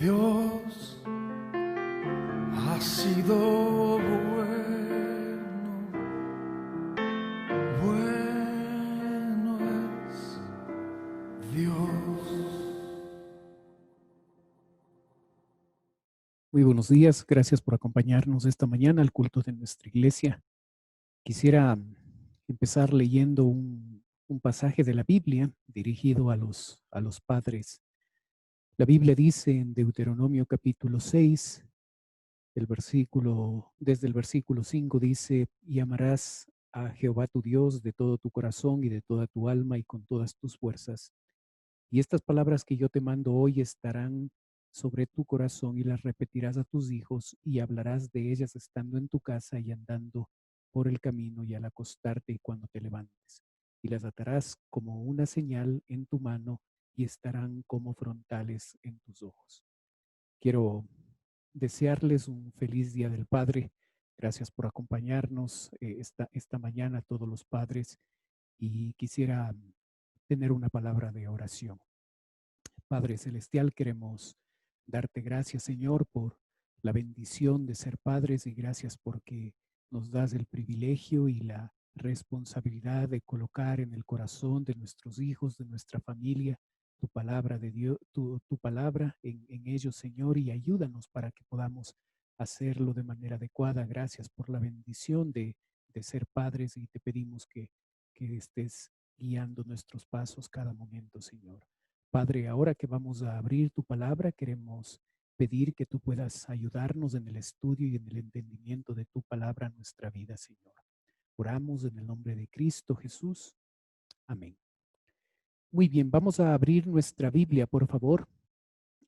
Dios ha sido bueno, bueno es Dios. Muy buenos días, gracias por acompañarnos esta mañana al culto de nuestra iglesia. Quisiera empezar leyendo un pasaje de la Biblia dirigido a los padres. La Biblia dice en Deuteronomio capítulo 6, desde el versículo 5 dice: y amarás a Jehová tu Dios de todo tu corazón y de toda tu alma y con todas tus fuerzas. Y estas palabras que yo te mando hoy estarán sobre tu corazón y las repetirás a tus hijos y hablarás de ellas estando en tu casa y andando por el camino y al acostarte y cuando te levantes. Y las atarás como una señal en tu mano y estarán como frontales en tus ojos. Quiero desearles un feliz Día del Padre. Gracias por acompañarnos esta mañana, todos los padres, y quisiera tener una palabra de oración. Padre Celestial, queremos darte gracias, Señor, por la bendición de ser padres, y gracias porque nos das el privilegio y la responsabilidad de colocar en el corazón de nuestros hijos, de nuestra familia, tu palabra de Dios, tu palabra en ellos, Señor, y ayúdanos para que podamos hacerlo de manera adecuada. Gracias por la bendición de ser padres, y te pedimos que estés guiando nuestros pasos cada momento, Señor. Padre, ahora que vamos a abrir tu palabra, queremos pedir que tú puedas ayudarnos en el estudio y en el entendimiento de tu palabra en nuestra vida, Señor. Oramos en el nombre de Cristo Jesús. Amén. Muy bien, vamos a abrir nuestra Biblia, por favor,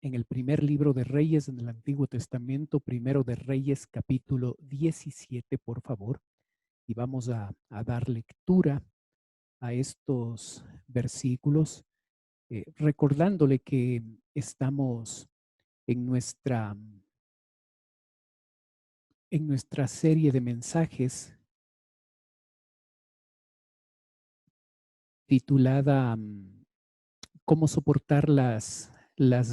en el primer libro de Reyes en el Antiguo Testamento, primero de Reyes, capítulo 17, por favor. Y vamos a dar lectura a estos versículos, recordándole que estamos en nuestra serie de mensajes titulada ¿Cómo soportar las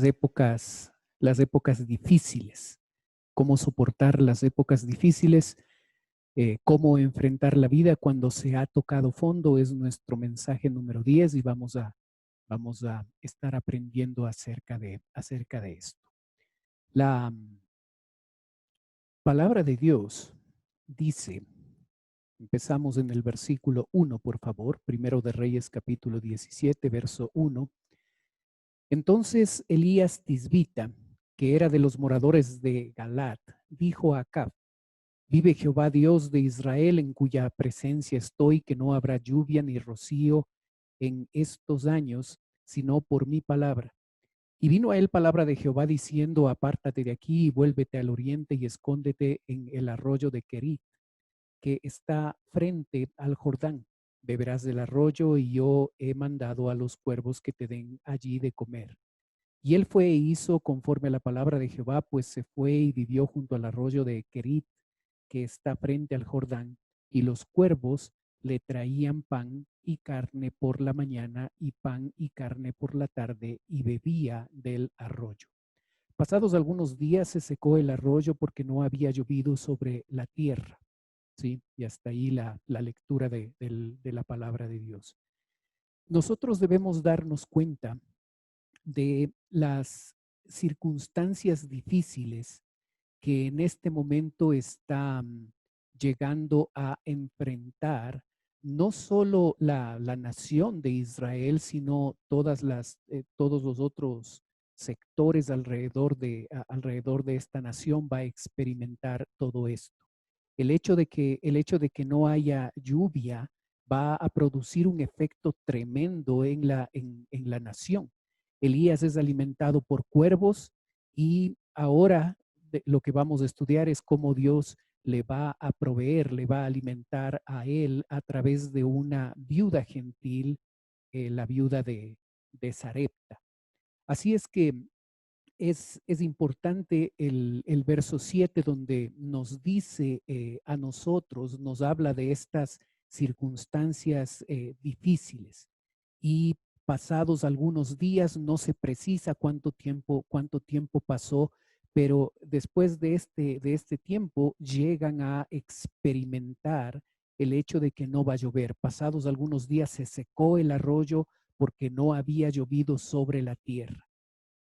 épocas difíciles? ¿Cómo soportar las épocas difíciles? ¿Cómo enfrentar la vida cuando se ha tocado fondo? Es nuestro mensaje número 10 y vamos a estar aprendiendo acerca de esto. La palabra de Dios dice, empezamos en el versículo 1, por favor, primero de Reyes capítulo 17, verso 1. Entonces Elías Tisbita, que era de los moradores de Galat, dijo a Acab: vive Jehová Dios de Israel, en cuya presencia estoy, que no habrá lluvia ni rocío en estos años, sino por mi palabra. Y vino a él palabra de Jehová diciendo: apártate de aquí y vuélvete al oriente y escóndete en el arroyo de Querit, que está frente al Jordán. Beberás del arroyo, y yo he mandado a los cuervos que te den allí de comer. Y él fue e hizo conforme a la palabra de Jehová, pues se fue y vivió junto al arroyo de Querit, que está frente al Jordán, y los cuervos le traían pan y carne por la mañana y pan y carne por la tarde, y bebía del arroyo. Pasados algunos días se secó el arroyo porque no había llovido sobre la tierra. ¿Sí? Y hasta ahí la lectura de la palabra de Dios. Nosotros debemos darnos cuenta de las circunstancias difíciles que en este momento está llegando a enfrentar no solo la nación de Israel, sino todos los otros sectores alrededor de esta nación va a experimentar todo esto. El hecho de que no haya lluvia va a producir un efecto tremendo en la nación. Elías es alimentado por cuervos, y ahora lo que vamos a estudiar es cómo Dios le va a proveer, le va a alimentar a él a través de una viuda gentil, la viuda de Sarepta. Así es que es importante el verso 7, donde nos dice a nosotros, nos habla de estas circunstancias difíciles. Y pasados algunos días, no se precisa cuánto tiempo pasó, pero después de este tiempo llegan a experimentar el hecho de que no va a llover. Pasados algunos días se secó el arroyo porque no había llovido sobre la tierra.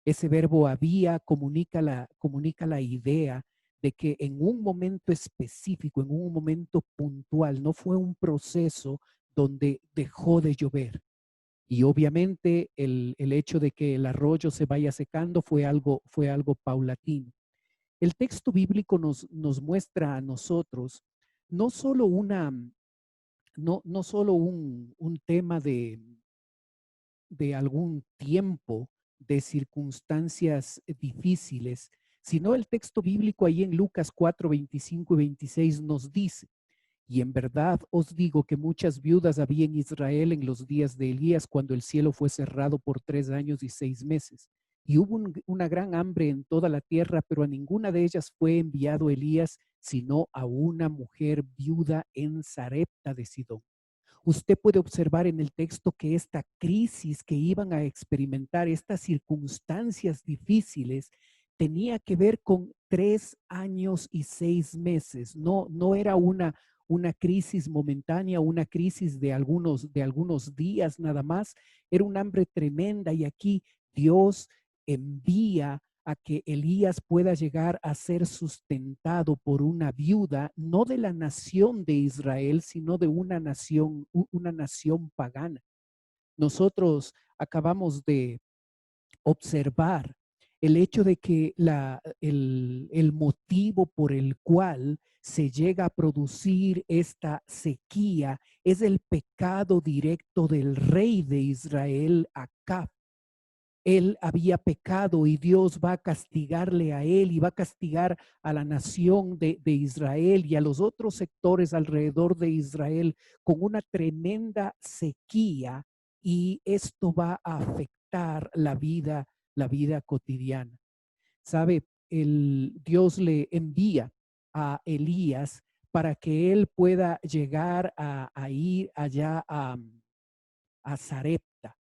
Ese verbo había comunica la idea de que en un momento específico, en un momento puntual, no fue un proceso donde dejó de llover. Y obviamente el hecho de que el arroyo se vaya secando fue algo paulatino. El texto bíblico nos muestra a nosotros no solo no solo un tema de algún tiempo, de circunstancias difíciles, sino el texto bíblico ahí en Lucas 4, 25 y 26 nos dice: y en verdad os digo que muchas viudas había en Israel en los días de Elías, cuando el cielo fue cerrado por 3 años y 6 meses. Y hubo una gran hambre en toda la tierra, pero a ninguna de ellas fue enviado Elías, sino a una mujer viuda en Sarepta de Sidón. Usted puede observar en el texto que esta crisis que iban a experimentar, estas circunstancias difíciles, tenía que ver con 3 años y 6 meses. No era una crisis momentánea, una crisis de algunos días nada más. Era un hambre tremenda y aquí Dios envía a que Elías pueda llegar a ser sustentado por una viuda, no de la nación de Israel, sino de una nación pagana. Nosotros acabamos de observar el hecho de que el motivo por el cual se llega a producir esta sequía es el pecado directo del rey de Israel, Acab. Él había pecado y Dios va a castigarle a él y va a castigar a la nación de Israel y a los otros sectores alrededor de Israel con una tremenda sequía, y esto va a afectar la vida cotidiana. ¿Sabe? Dios le envía a Elías para que él pueda llegar a ir allá a Sarepta,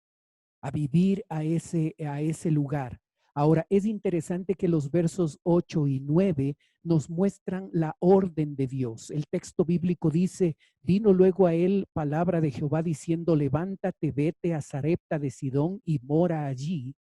a vivir a ese lugar. Ahora, es interesante que los versos 8 y 9 nos muestran la orden de Dios. El texto bíblico dice: vino luego a él palabra de Jehová diciendo: levántate, vete a Sarepta de Sidón y mora allí.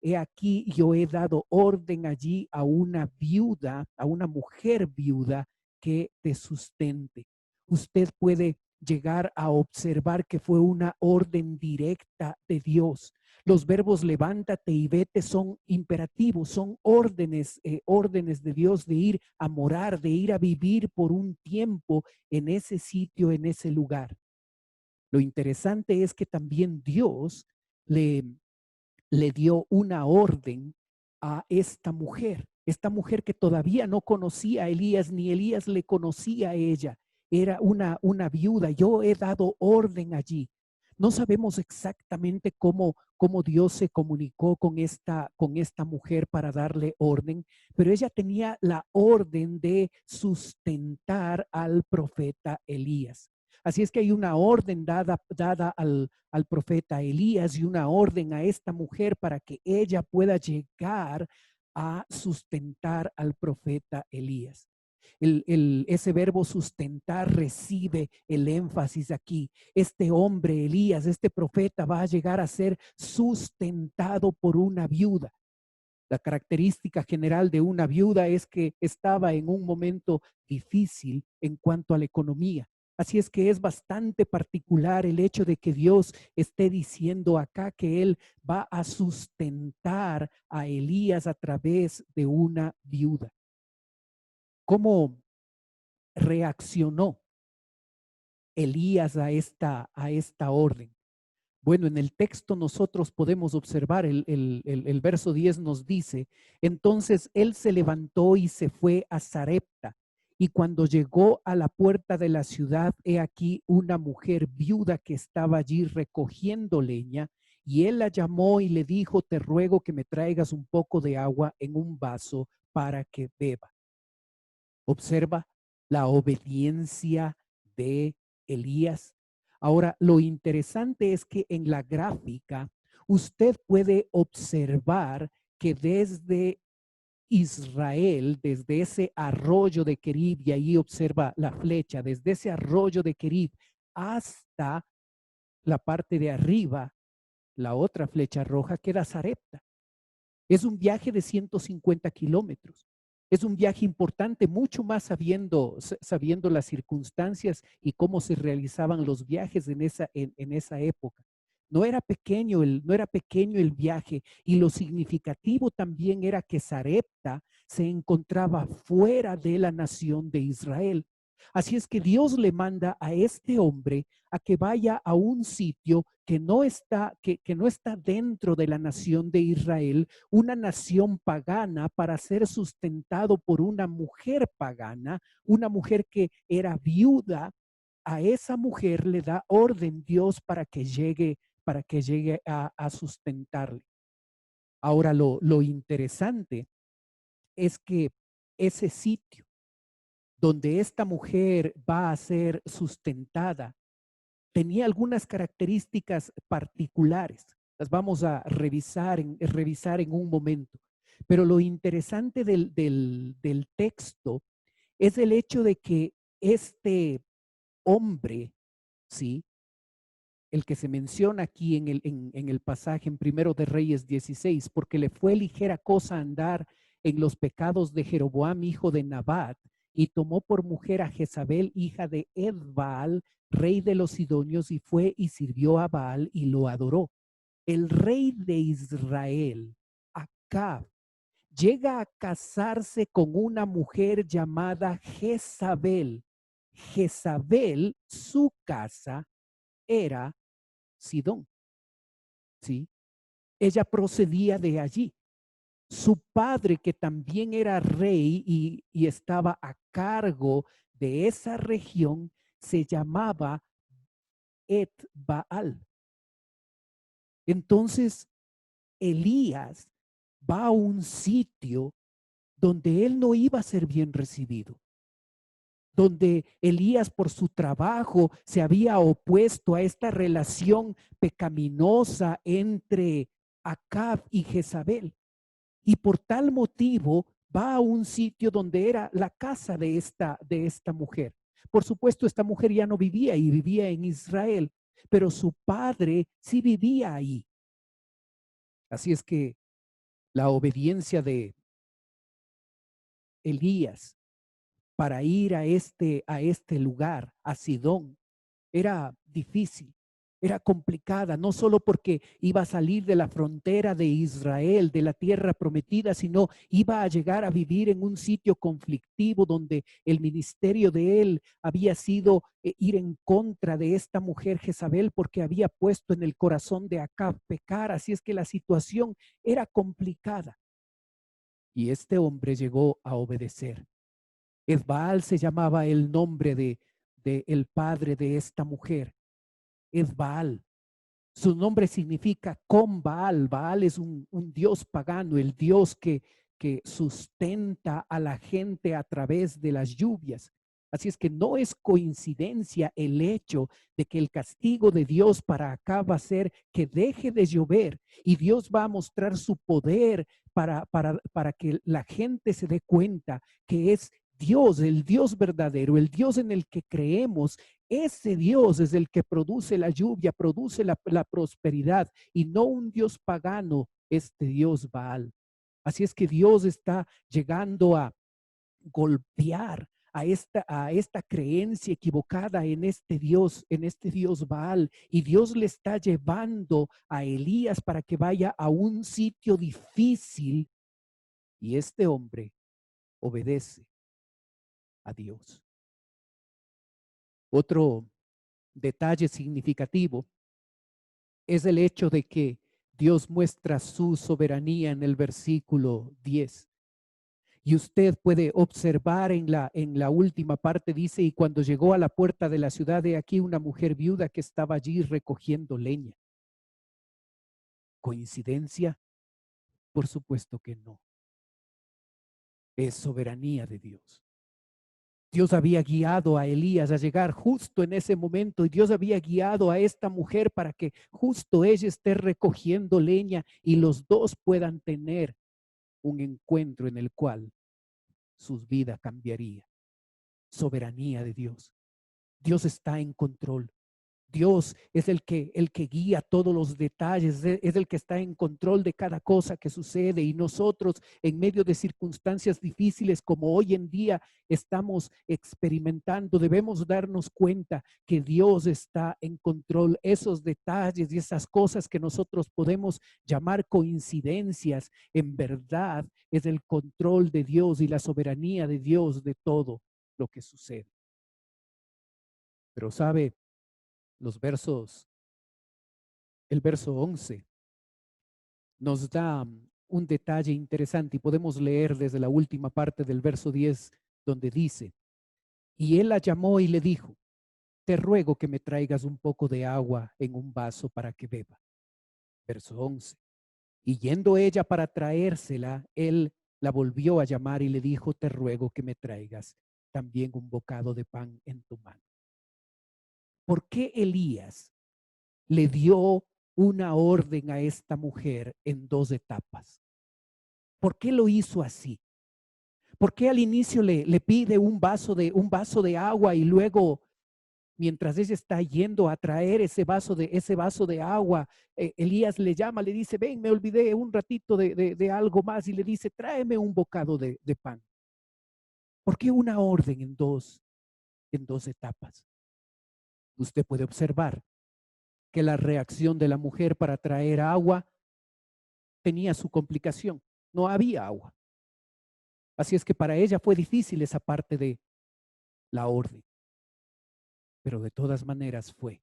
He aquí, yo he dado orden allí a una viuda, a una mujer viuda que te sustente. Usted puede llegar a observar que fue una orden directa de Dios. Los verbos levántate y vete son imperativos, son órdenes de Dios de ir a morar, de ir a vivir por un tiempo en ese sitio, en ese lugar. Lo interesante es que también Dios le, le dio una orden a esta mujer que todavía no conocía a Elías, ni Elías le conocía a ella. Era una viuda. Yo he dado orden allí. No sabemos exactamente cómo Dios se comunicó con esta mujer para darle orden, pero ella tenía la orden de sustentar al profeta Elías. Así es que hay una orden dada al profeta Elías y una orden a esta mujer para que ella pueda llegar a sustentar al profeta Elías. Ese verbo sustentar recibe el énfasis aquí. Este hombre, Elías, este profeta, va a llegar a ser sustentado por una viuda. La característica general de una viuda es que estaba en un momento difícil en cuanto a la economía. Así es que es bastante particular el hecho de que Dios esté diciendo acá que Él va a sustentar a Elías a través de una viuda. ¿Cómo reaccionó Elías a esta orden? Bueno, en el texto nosotros podemos observar, el verso 10 nos dice: entonces él se levantó y se fue a Sarepta, y cuando llegó a la puerta de la ciudad, he aquí una mujer viuda que estaba allí recogiendo leña, y él la llamó y le dijo: te ruego que me traigas un poco de agua en un vaso para que beba. Observa la obediencia de Elías. Ahora, lo interesante es que en la gráfica usted puede observar que desde Israel, desde ese arroyo de Kerib, y ahí observa la flecha, desde ese arroyo de Kerib hasta la parte de arriba, la otra flecha roja queda Sarepta. Es un viaje de 150 kilómetros. Es un viaje importante, mucho más sabiendo las circunstancias y cómo se realizaban los viajes en esa época. No era pequeño el viaje, y lo significativo también era que Sarepta se encontraba fuera de la nación de Israel. Así es que Dios le manda a este hombre a que vaya a un sitio que no está dentro de la nación de Israel, una nación pagana, para ser sustentado por una mujer pagana, una mujer que era viuda. A esa mujer le da orden Dios para que llegue a sustentarle. Ahora, lo interesante es que ese sitio donde esta mujer va a ser sustentada tenía algunas características particulares. Las vamos a revisar en un momento. Pero lo interesante del texto es el hecho de que este hombre, ¿sí? El que se menciona aquí en el pasaje en Primero de Reyes 16, porque le fue ligera cosa andar en los pecados de Jeroboam, hijo de Nabat, y tomó por mujer a Jezabel, hija de Edbaal, rey de los Sidonios, y fue y sirvió a Baal y lo adoró. El rey de Israel, Acab, llega a casarse con una mujer llamada Jezabel. Jezabel, su casa era Sidón, ¿sí? Ella procedía de allí. Su padre, que también era rey y estaba a cargo de esa región, se llamaba Et-Baal. Entonces, Elías va a un sitio donde él no iba a ser bien recibido, donde Elías, por su trabajo, se había opuesto a esta relación pecaminosa entre Acab y Jezabel. Y por tal motivo va a un sitio donde era la casa de esta mujer. Por supuesto, esta mujer ya no vivía y vivía en Israel, pero su padre sí vivía ahí. Así es que la obediencia de Elías para ir a este lugar, a Sidón, era difícil, era complicada, no solo porque iba a salir de la frontera de Israel, de la tierra prometida, sino iba a llegar a vivir en un sitio conflictivo donde el ministerio de él había sido ir en contra de esta mujer Jezabel, porque había puesto en el corazón de Acab pecar. Así es que la situación era complicada. Y este hombre llegó a obedecer. Esbaal se llamaba el nombre de el padre de esta mujer. Esbaal. Su nombre significa con Baal. Baal es un dios pagano, el dios que sustenta a la gente a través de las lluvias. Así es que no es coincidencia el hecho de que el castigo de Dios para acá va a ser que deje de llover, y Dios va a mostrar su poder para que la gente se dé cuenta que es Dios, el Dios verdadero, el Dios en el que creemos. Ese Dios es el que produce la lluvia, produce la prosperidad, y no un Dios pagano, este Dios Baal. Así es que Dios está llegando a golpear a esta creencia equivocada en este Dios Baal, y Dios le está llevando a Elías para que vaya a un sitio difícil, y este hombre obedece a Dios. Otro detalle significativo es el hecho de que Dios muestra su soberanía en el versículo 10. Y usted puede observar en la última parte, dice, y cuando llegó a la puerta de la ciudad, de aquí una mujer viuda que estaba allí recogiendo leña. ¿Coincidencia? Por supuesto que no. Es soberanía de Dios. Dios había guiado a Elías a llegar justo en ese momento y Dios había guiado a esta mujer para que justo ella esté recogiendo leña y los dos puedan tener un encuentro en el cual sus vidas cambiaría. Soberanía de Dios. Dios está en control. Dios es el que guía todos los detalles, es el que está en control de cada cosa que sucede y nosotros en medio de circunstancias difíciles como hoy en día estamos experimentando, debemos darnos cuenta que Dios está en control. Esos detalles y esas cosas que nosotros podemos llamar coincidencias, en verdad es el control de Dios y la soberanía de Dios de todo lo que sucede. Pero sabe, los versos el verso 11 nos da un detalle interesante y podemos leer desde la última parte del verso 10 donde dice, y él la llamó y le dijo, te ruego que me traigas un poco de agua en un vaso para que beba. Verso 11. Y yendo ella para traérsela, él la volvió a llamar y le dijo, te ruego que me traigas también un bocado de pan en tu mano. ¿Por qué Elías le dio una orden a esta mujer en dos etapas? ¿Por qué lo hizo así? ¿Por qué al inicio le pide un vaso de agua y luego, mientras ella está yendo a traer ese vaso de agua, Elías le llama, le dice, ven, me olvidé un ratito de algo más y le dice, tráeme un bocado de pan? ¿Por qué una orden en dos etapas? Usted puede observar que la reacción de la mujer para traer agua tenía su complicación. No había agua. Así es que para ella fue difícil esa parte de la orden, pero de todas maneras fue.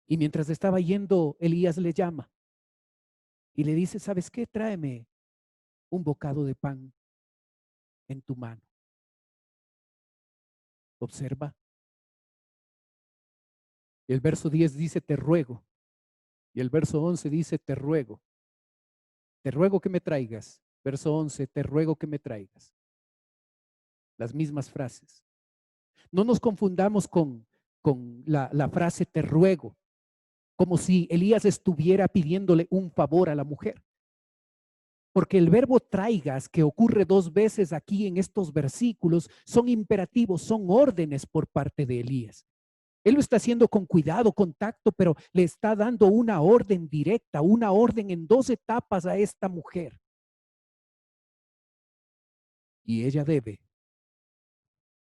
Y mientras estaba yendo, Elías le llama y le dice, ¿sabes qué? Tráeme un bocado de pan en tu mano. Observa. El verso 10 dice, te ruego. Y el verso 11 dice, te ruego. Te ruego que me traigas. Verso 11, te ruego que me traigas. Las mismas frases. No nos confundamos con la frase te ruego, como si Elías estuviera pidiéndole un favor a la mujer. Porque el verbo traigas, que ocurre dos veces aquí en estos versículos, son imperativos, son órdenes por parte de Elías. Él lo está haciendo con cuidado, con tacto, pero le está dando una orden directa, una orden en dos etapas a esta mujer. Y ella debe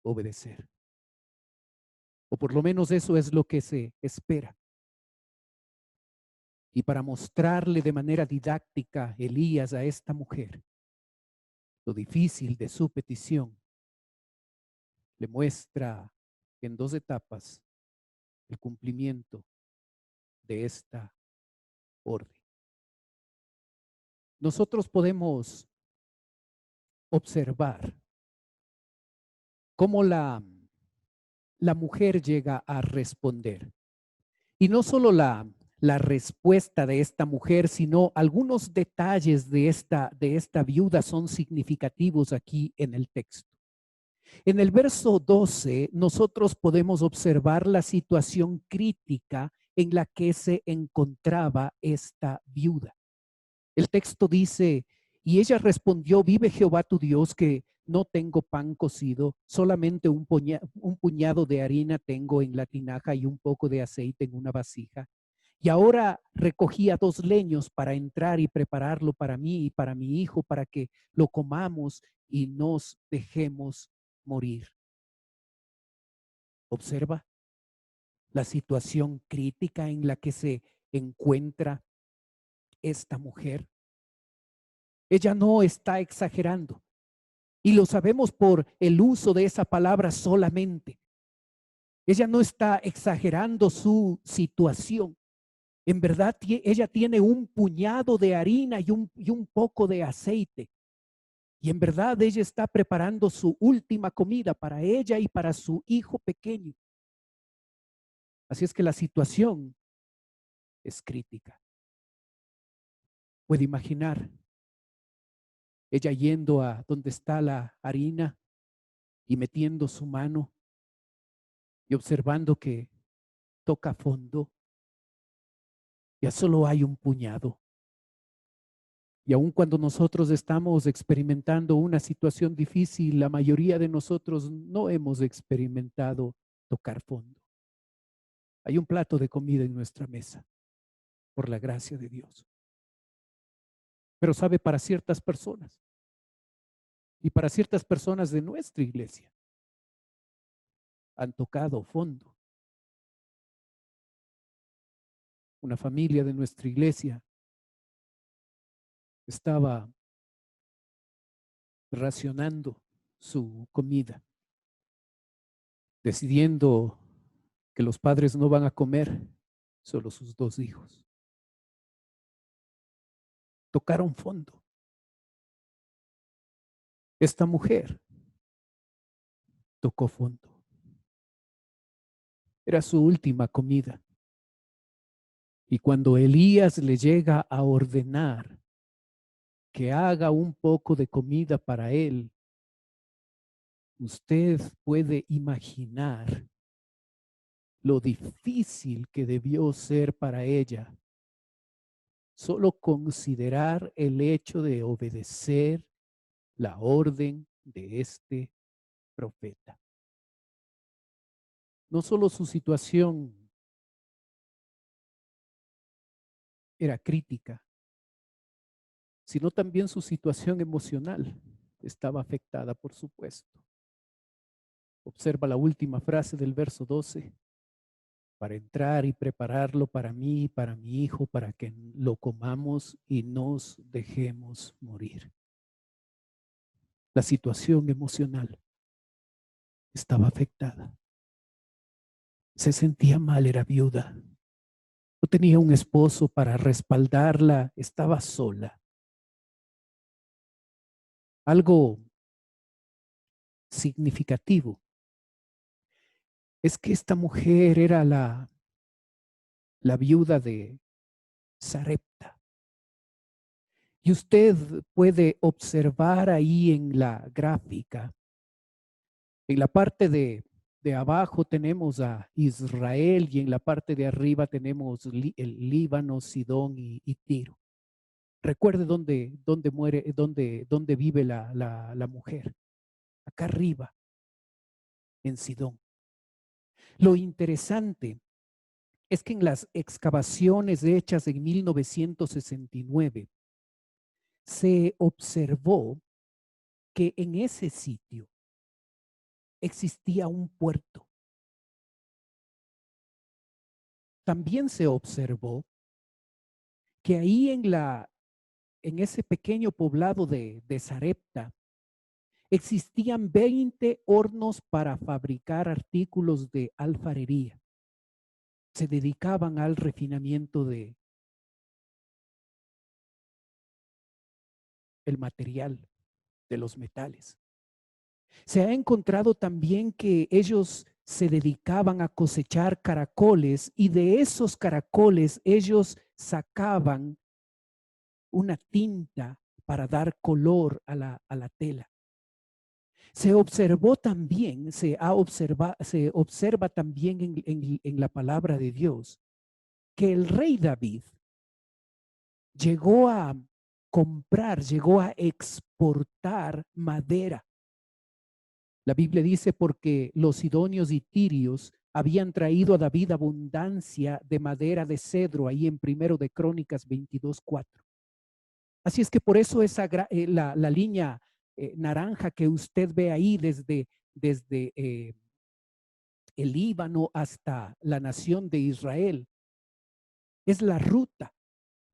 obedecer. O por lo menos eso es lo que se espera. Y para mostrarle de manera didáctica Elías a esta mujer lo difícil de su petición, le muestra en dos etapas el cumplimiento de esta orden. Nosotros podemos observar cómo la mujer llega a responder. Y no solo la respuesta de esta mujer, sino algunos detalles de esta viuda son significativos aquí en el texto. En el verso 12, nosotros podemos observar la situación crítica en la que se encontraba esta viuda. El texto dice, y ella respondió, vive Jehová tu Dios que no tengo pan cocido, solamente un puñado de harina tengo en la tinaja y un poco de aceite en una vasija. Y ahora recogía dos leños para entrar y prepararlo para mí y para mi hijo, para que lo comamos y nos dejemos morir. Observa la situación crítica en la que se encuentra esta mujer. Ella no está exagerando. Y lo sabemos por el uso de esa palabra solamente. Ella no está exagerando su situación. En verdad, ella tiene un puñado de harina y un poco de aceite. Y en verdad, ella está preparando su última comida para ella y para su hijo pequeño. Así es que la situación es crítica. Puede imaginar ella yendo a donde está la harina y metiendo su mano y observando que toca fondo, ya solo hay un puñado. Y aun cuando nosotros estamos experimentando una situación difícil, la mayoría de nosotros no hemos experimentado tocar fondo. Hay un plato de comida en nuestra mesa, por la gracia de Dios. Pero sabe, para ciertas personas y para ciertas personas de nuestra iglesia han tocado fondo. Una familia de nuestra iglesia estaba racionando su comida, decidiendo que los padres no van a comer, solo sus dos hijos. Tocaron fondo. Esta mujer tocó fondo. Era su última comida. Y cuando Elías le llega a ordenar que haga un poco de comida para él, usted puede imaginar lo difícil que debió ser para ella solo considerar el hecho de obedecer la orden de este profeta. No solo su situación era crítica, sino también su situación emocional estaba afectada, por supuesto. Observa la última frase del verso 12. Para entrar y prepararlo para mí y para mi hijo, para que lo comamos y nos dejemos morir. La situación emocional estaba afectada. Se sentía mal, era viuda. No tenía un esposo para respaldarla, estaba sola. Algo significativo es que esta mujer era la viuda de Sarepta. Y usted puede observar ahí en la gráfica, en la parte de abajo tenemos a Israel y en la parte de arriba tenemos el Líbano, Sidón y Tiro. Recuerde dónde muere, dónde vive la mujer. Acá arriba, en Sidón. Lo interesante es que en las excavaciones hechas en 1969 se observó que en ese sitio existía un puerto. También se observó que ahí en ese pequeño poblado de Sarepta existían 20 hornos para fabricar artículos de alfarería. Se dedicaban al refinamiento de el material, de los metales. Se ha encontrado también que ellos se dedicaban a cosechar caracoles y de esos caracoles ellos sacaban una tinta para dar color a la tela. Se observó también, se observa también en la palabra de Dios que el rey David llegó a comprar, llegó a exportar madera. La Biblia dice porque los sidonios y tirios habían traído a David abundancia de madera de cedro, ahí en Primero de Crónicas 22:4. Así es que por eso la línea naranja que usted ve ahí desde el Líbano hasta la nación de Israel es la ruta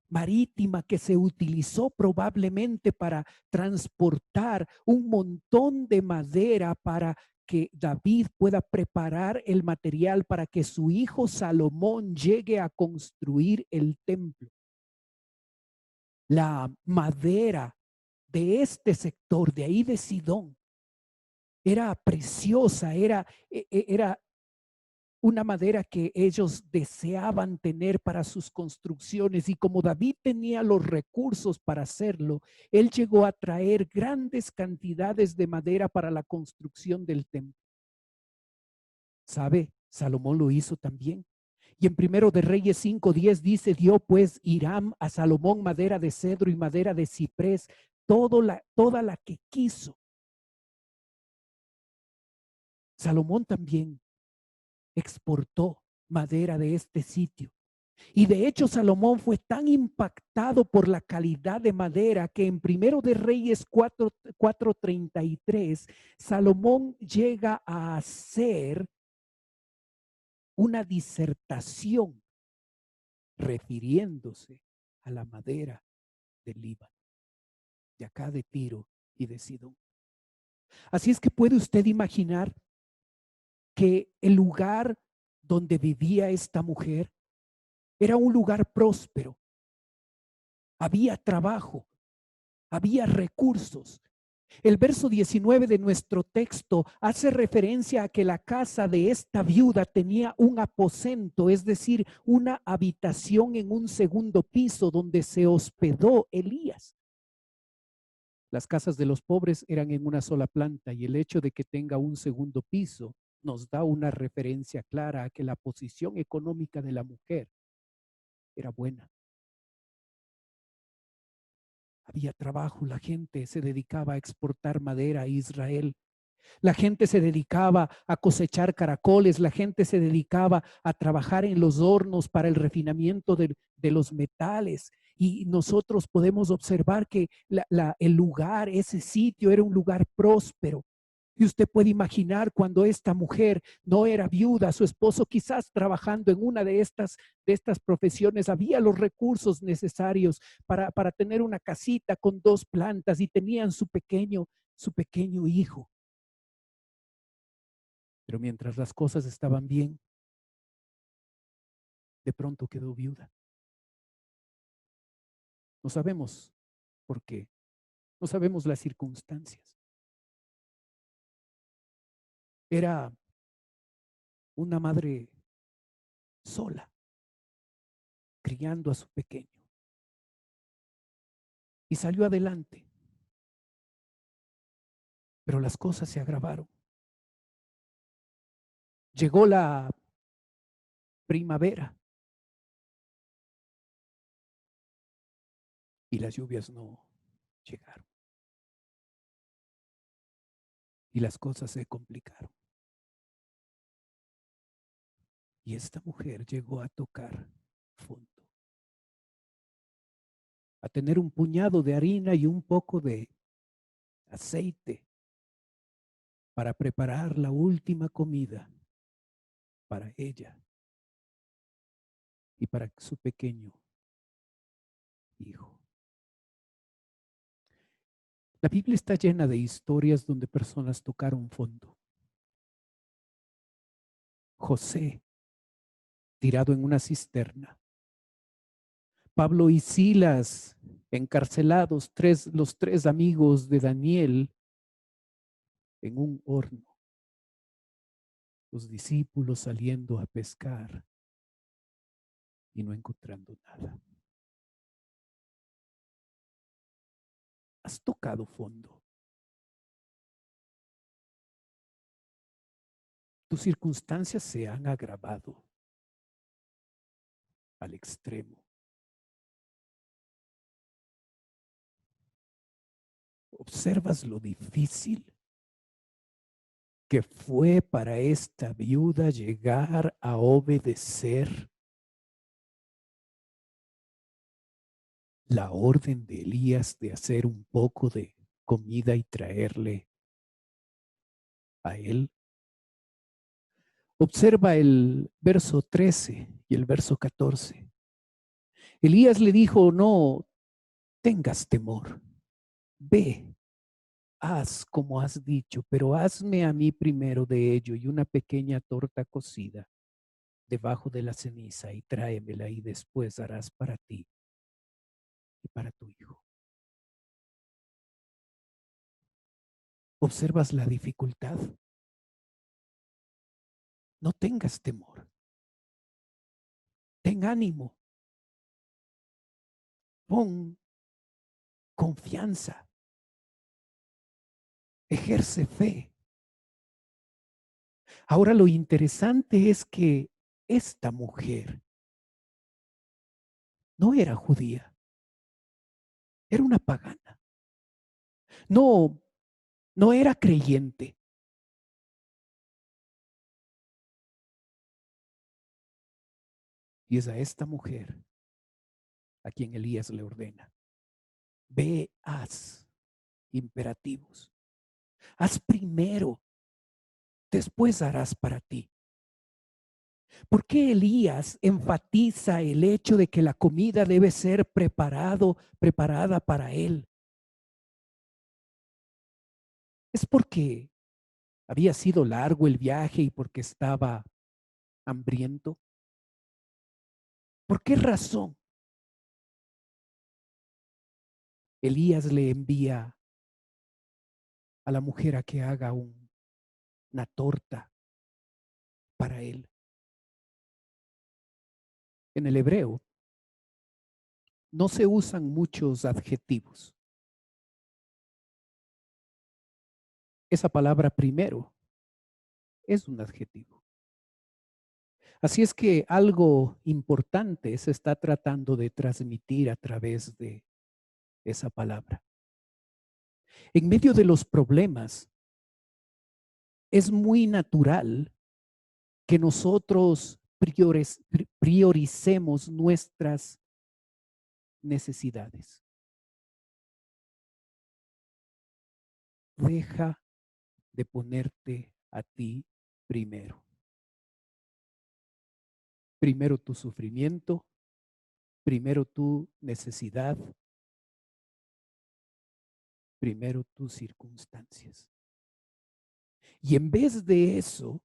marítima que se utilizó probablemente para transportar un montón de madera para que David pueda preparar el material para que su hijo Salomón llegue a construir el templo. La madera de este sector, de ahí de Sidón, era preciosa, era una madera que ellos deseaban tener para sus construcciones. Y como David tenía los recursos para hacerlo, él llegó a traer grandes cantidades de madera para la construcción del templo. ¿Sabe? Salomón lo hizo también. Y en Primero de Reyes 5:10 dice: dio pues Hiram a Salomón madera de cedro y madera de ciprés, toda la que quiso. Salomón también exportó madera de este sitio. Y de hecho Salomón fue tan impactado por la calidad de madera que en Primero de Reyes 4:33 Salomón llega a hacer una disertación refiriéndose a la madera del Líbano, de acá de Tiro y de Sidón. Así es que puede usted imaginar que el lugar donde vivía esta mujer era un lugar próspero. Había trabajo, había recursos. El verso 19 de nuestro texto hace referencia a que la casa de esta viuda tenía un aposento, es decir, una habitación en un segundo piso donde se hospedó Elías. Las casas de los pobres eran en una sola planta y el hecho de que tenga un segundo piso nos da una referencia clara a que la posición económica de la mujer era buena. Había trabajo, la gente se dedicaba a exportar madera a Israel. La gente se dedicaba a cosechar caracoles, la gente se dedicaba a trabajar en los hornos para el refinamiento de los metales. Y nosotros podemos observar que el lugar, ese sitio era un lugar próspero. Y usted puede imaginar cuando esta mujer no era viuda, su esposo quizás trabajando en una de estas profesiones, había los recursos necesarios para tener una casita con 2 plantas y tenían su pequeño hijo. Pero mientras las cosas estaban bien, de pronto quedó viuda. No sabemos por qué, no sabemos las circunstancias. Era una madre sola, criando a su pequeño. Y salió adelante, pero las cosas se agravaron. Llegó la primavera y las lluvias no llegaron. Y las cosas se complicaron. Y esta mujer llegó a tocar fondo, a tener un puñado de harina y un poco de aceite para preparar la última comida para ella y para su pequeño hijo. La Biblia está llena de historias donde personas tocaron fondo. José, tirado en una cisterna. Pablo y Silas, encarcelados, los 3 amigos de Daniel, en un horno. Los discípulos saliendo a pescar y no encontrando nada. Has tocado fondo. Tus circunstancias se han agravado al extremo. ¿Observas lo difícil que fue para esta viuda llegar a obedecer la orden de Elías de hacer un poco de comida y traerle a él? Observa el verso 13 y el verso 14. Elías le dijo: no tengas temor, ve, haz como has dicho, pero hazme a mí primero de ello y una pequeña torta cocida debajo de la ceniza y tráemela, y después harás para ti y para tu hijo. ¿Observas la dificultad? No tengas temor. Ten ánimo. Pon confianza. Ejerce fe. Ahora lo interesante es que esta mujer no era judía, era una pagana. No, no era creyente. Y es a esta mujer a quien Elías le ordena: ve, haz imperativos. Haz primero, después harás para ti. ¿Por qué Elías enfatiza el hecho de que la comida debe ser preparada para él? Es porque había sido largo el viaje y porque estaba hambriento. ¿Por qué razón Elías le envía a la mujer a que haga una torta para él? En el hebreo no se usan muchos adjetivos. Esa palabra primero es un adjetivo. Así es que algo importante se está tratando de transmitir a través de esa palabra. En medio de los problemas, es muy natural que nosotros prioricemos nuestras necesidades. Deja de ponerte a ti primero. Primero tu sufrimiento, primero tu necesidad, primero tus circunstancias. Y en vez de eso,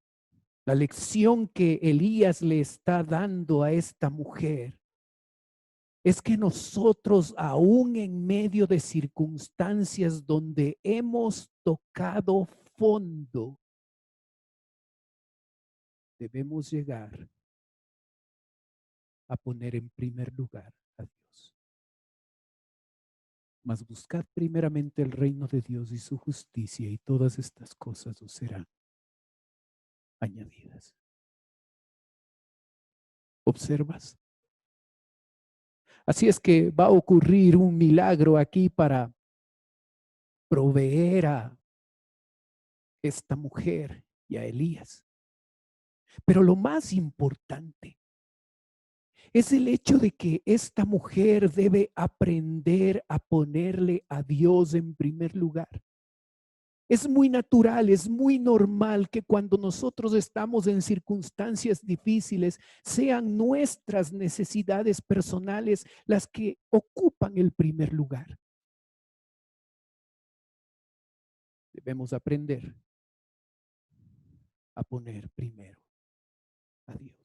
la lección que Elías le está dando a esta mujer es que nosotros, aún en medio de circunstancias donde hemos tocado fondo, debemos llegar a poner en primer lugar a Dios. Mas buscad primeramente el reino de Dios y su justicia, y todas estas cosas os serán añadidas. ¿Observas? Así es que va a ocurrir un milagro aquí para proveer a esta mujer y a Elías. Pero lo más importante es el hecho de que esta mujer debe aprender a ponerle a Dios en primer lugar. Es muy natural, es muy normal que cuando nosotros estamos en circunstancias difíciles, sean nuestras necesidades personales las que ocupan el primer lugar. Debemos aprender a poner primero a Dios.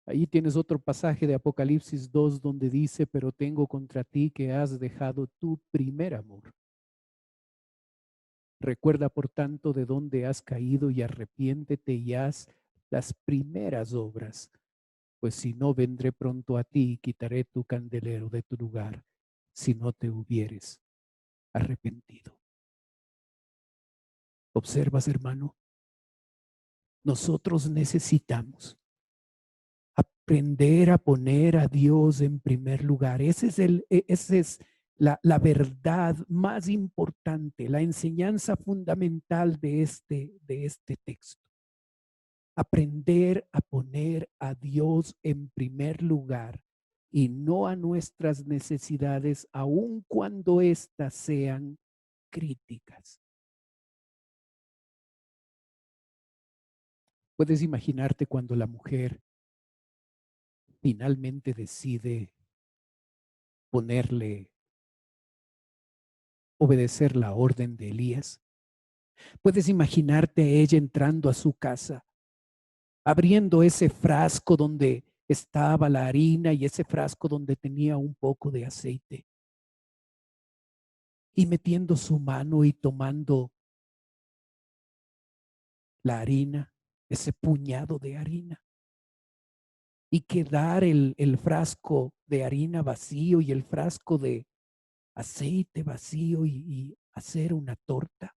Ahí tienes otro pasaje de Apocalipsis 2 donde dice: pero tengo contra ti que has dejado tu primer amor. Recuerda, por tanto, de dónde has caído y arrepiéntete y haz las primeras obras, pues si no, vendré pronto a ti y quitaré tu candelero de tu lugar, si no te hubieres arrepentido. ¿Observas, hermano? Nosotros necesitamos aprender a poner a Dios en primer lugar. Esa es la verdad más importante, la enseñanza fundamental de este texto. Aprender a poner a Dios en primer lugar y no a nuestras necesidades, aun cuando éstas sean críticas. Puedes imaginarte cuando la mujer finalmente decide obedecer la orden de Elías. Puedes imaginarte a ella entrando a su casa, abriendo ese frasco donde estaba la harina y ese frasco donde tenía un poco de aceite, y metiendo su mano y tomando la harina, ese puñado de harina, y quedar el frasco de harina vacío y el frasco de aceite vacío y hacer una torta.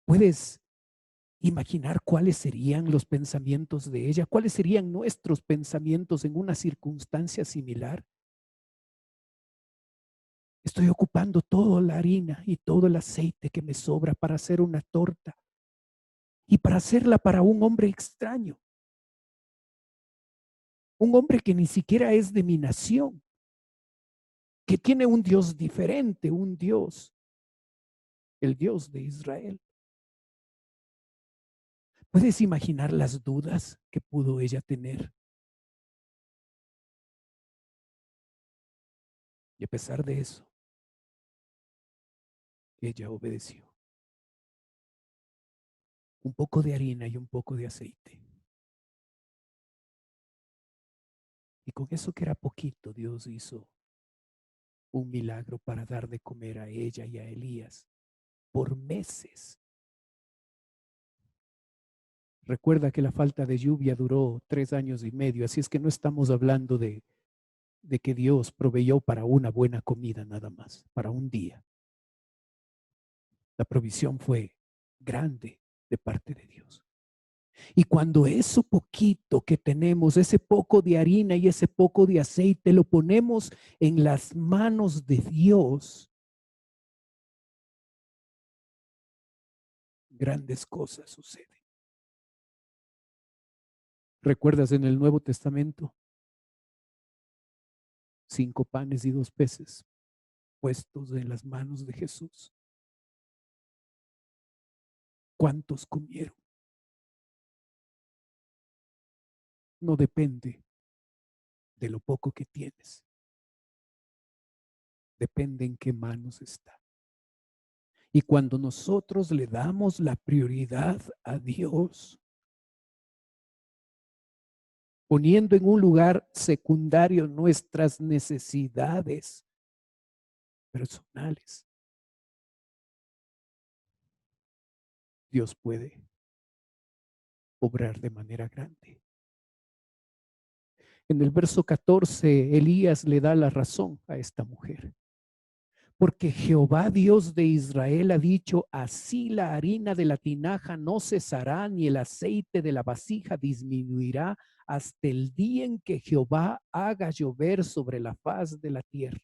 ¿Puedes imaginar cuáles serían los pensamientos de ella? ¿Cuáles serían nuestros pensamientos en una circunstancia similar? Estoy ocupando toda la harina y todo el aceite que me sobra para hacer una torta y para hacerla para un hombre extraño, un hombre que ni siquiera es de mi nación, que tiene un Dios diferente, un Dios, el Dios de Israel. ¿Puedes imaginar las dudas que pudo ella tener? Y a pesar de eso, ella obedeció. Un poco de harina y un poco de aceite. Y con eso que era poquito, Dios hizo un milagro para dar de comer a ella y a Elías por meses. Recuerda que la falta de lluvia duró 3 años y medio, así es que no estamos hablando de que Dios proveyó para una buena comida nada más, para un día. La provisión fue grande de parte de Dios. Y cuando eso poquito que tenemos, ese poco de harina y ese poco de aceite, lo ponemos en las manos de Dios, grandes cosas suceden. ¿Recuerdas en el Nuevo Testamento? 5 panes y 2 peces puestos en las manos de Jesús. ¿Cuántos comieron? No depende de lo poco que tienes. Depende en qué manos está. Y cuando nosotros le damos la prioridad a Dios, poniendo en un lugar secundario nuestras necesidades personales, Dios puede obrar de manera grande. En el verso 14, Elías le da la razón a esta mujer. Porque Jehová Dios de Israel ha dicho, así la harina de la tinaja no cesará, ni el aceite de la vasija disminuirá hasta el día en que Jehová haga llover sobre la faz de la tierra.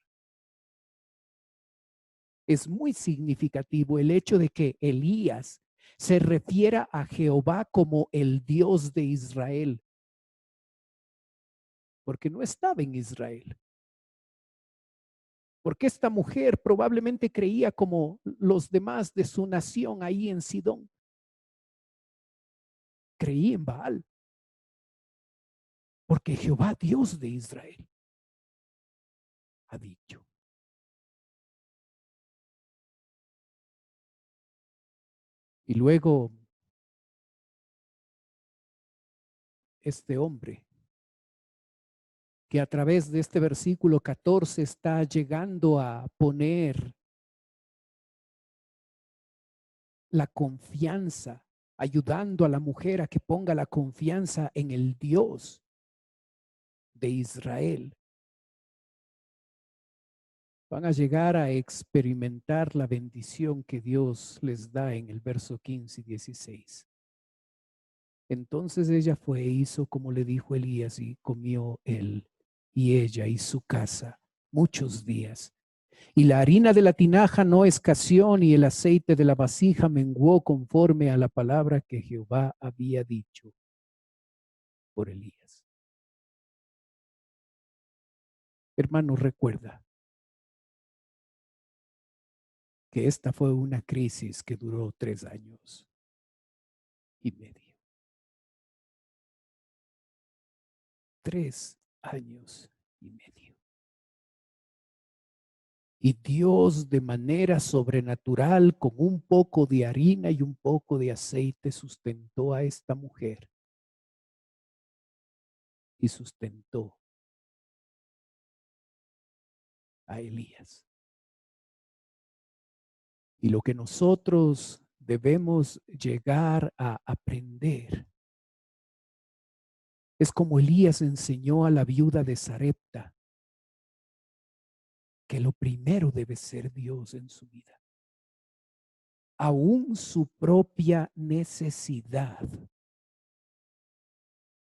Es muy significativo el hecho de que Elías se refiera a Jehová como el Dios de Israel, porque no estaba en Israel. Porque esta mujer probablemente creía como los demás de su nación ahí en Sidón. Creía en Baal. Porque Jehová, Dios de Israel, ha dicho. Y luego este hombre que a través de este versículo 14 está llegando a poner la confianza, ayudando a la mujer a que ponga la confianza en el Dios de Israel. Van a llegar a experimentar la bendición que Dios les da en el verso 15 y 16. Entonces ella fue e hizo como le dijo Elías y comió él y ella y su casa muchos días. Y la harina de la tinaja no escaseó ni el aceite de la vasija menguó conforme a la palabra que Jehová había dicho por Elías. Hermano, recuerda que esta fue una crisis que duró 3 años y medio. 3 años y medio. Y Dios de manera sobrenatural, con un poco de harina y un poco de aceite, sustentó a esta mujer y sustentó a Elías. Y lo que nosotros debemos llegar a aprender es como Elías enseñó a la viuda de Sarepta, que lo primero debe ser Dios en su vida. Aún su propia necesidad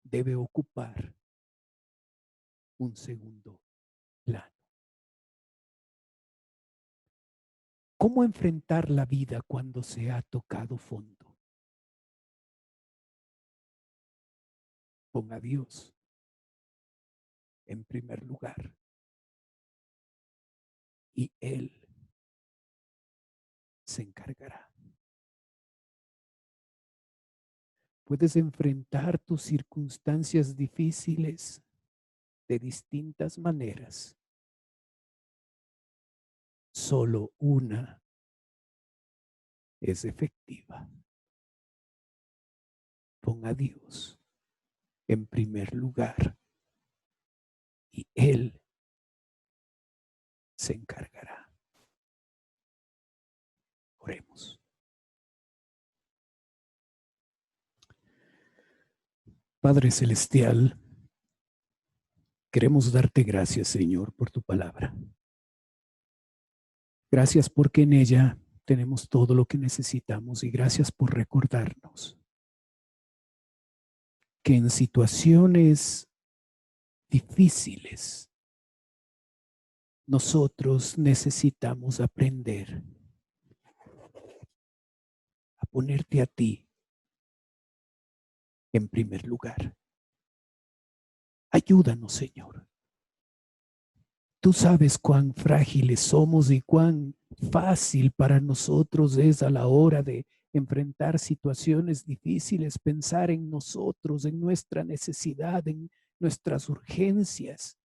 debe ocupar un segundo plano. ¿Cómo enfrentar la vida cuando se ha tocado fondo? Ponga a Dios en primer lugar y Él se encargará. Puedes enfrentar tus circunstancias difíciles de distintas maneras. Solo una es efectiva. Ponga a Dios en primer lugar y Él se encargará. Oremos. Padre Celestial, queremos darte gracias, Señor, por tu palabra. Gracias porque en ella tenemos todo lo que necesitamos y gracias por recordarnos que en situaciones difíciles nosotros necesitamos aprender a ponerte a ti en primer lugar. Ayúdanos, Señor. Tú sabes cuán frágiles somos y cuán fácil para nosotros es a la hora de enfrentar situaciones difíciles, pensar en nosotros, en nuestra necesidad, en nuestras urgencias.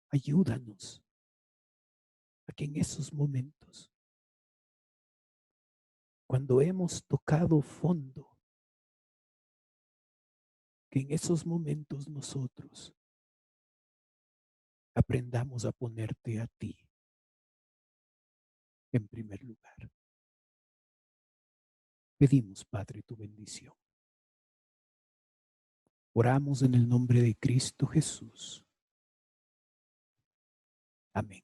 Ayúdanos a que en esos momentos, cuando hemos tocado fondo, que en esos momentos nosotros aprendamos a ponerte a ti en primer lugar. Pedimos, Padre, tu bendición. Oramos en el nombre de Cristo Jesús. Amén.